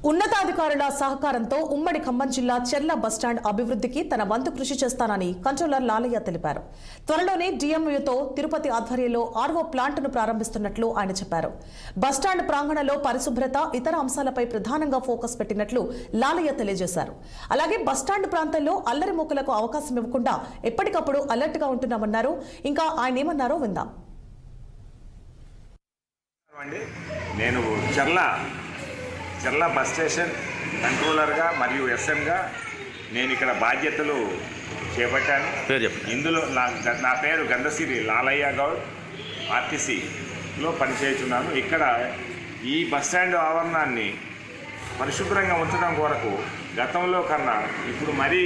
ఉన్నతాధికారుల సహకారంతో ఉమ్మడి ఖమ్మం జిల్లా చెర్ల బస్టాండ్ అభివృద్ధికి తన వంతు కృషి చేస్తానని కంట్రోలర్ లాలయ్య తెలిపారు. త్వరలోనే డిఎంయూతో తిరుపతి ఆధ్వర్యంలో ఆర్వో ప్లాంట్ను ప్రారంభిస్తున్నట్లు ఆయన చెప్పారు. బస్టాండ్ ప్రాంగణంలో పరిశుభ్రత, ఇతర అంశాలపై ప్రధానంగా ఫోకస్ పెట్టినట్లు లాలయ్య తెలియజేశారు. అలాగే బస్టాండ్ ప్రాంతంలో అల్లరి మూకలకు అవకాశం ఇవ్వకుండా ఎప్పటికప్పుడు అలర్ట్ గా ఉంటున్నామన్నారు. ఇంకా ఆయన ఏమన్నారో విందాం. నేను చెర్ల బస్ స్టేషన్ కంట్రోలర్గా మరియు ఎస్ఎంగా నేను ఇక్కడ బాధ్యతలు చేపట్టాను. ఇందులో నా పేరు గంధసిరి లాలయ్య గౌడ్, ఆర్టీసీలో పనిచేస్తున్నాను. ఇక్కడ ఈ బస్ స్టాండ్ ఆవరణాన్ని పరిశుభ్రంగా ఉంచడం కొరకు గతంలో కన్నా ఇప్పుడు మరీ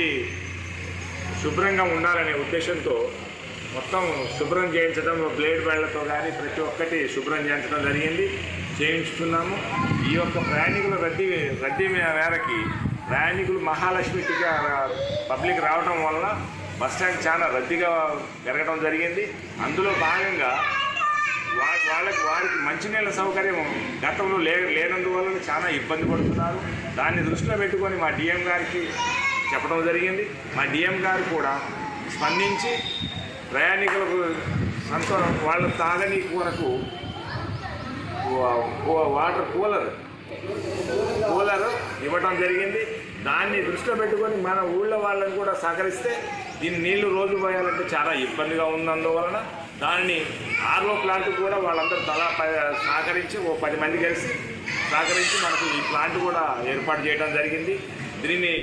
శుభ్రంగా ఉండాలనే ఉద్దేశంతో మొత్తం శుభ్రం చేయించడం, బ్లేడ్ బెళ్లతో కానీ ప్రతి ఒక్కటి శుభ్రం చేయించడం చేయించుతున్నాము. ఈ యొక్క ప్రయాణికుల రద్దీ మేరకి ప్రయాణికులు మహాలక్ష్మిగా పబ్లిక్ రావడం వల్ల బస్టాండ్ చాలా రద్దీగా పెరగడం జరిగింది. అందులో భాగంగా వారికి మంచినీళ్ళ సౌకర్యం గతంలో లేనందువల్ల చాలా ఇబ్బంది పడుతున్నారు. దాన్ని దృష్టిలో పెట్టుకొని మా డిఎం గారికి చెప్పడం జరిగింది. మా డిఎం గారు కూడా స్పందించి ప్రయాణికులకు వాళ్ళ తాగని కొరకు వాటర్ కూలర్ ఇవ్వడం జరిగింది. దాన్ని దృష్టిలో పెట్టుకొని మన ఊళ్ళో వాళ్ళని కూడా సహకరిస్తే దీన్ని నీళ్లు రోజు పోయాలంటే చాలా ఇబ్బందిగా ఉన్నందువలన దాన్ని ఆర్ఓ ప్లాంట్ కూడా వాళ్ళందరూ సహకరించి 10 మంది కలిసి సహకరించి మనకు ఈ ప్లాంట్ కూడా ఏర్పాటు చేయడం జరిగింది. దీన్ని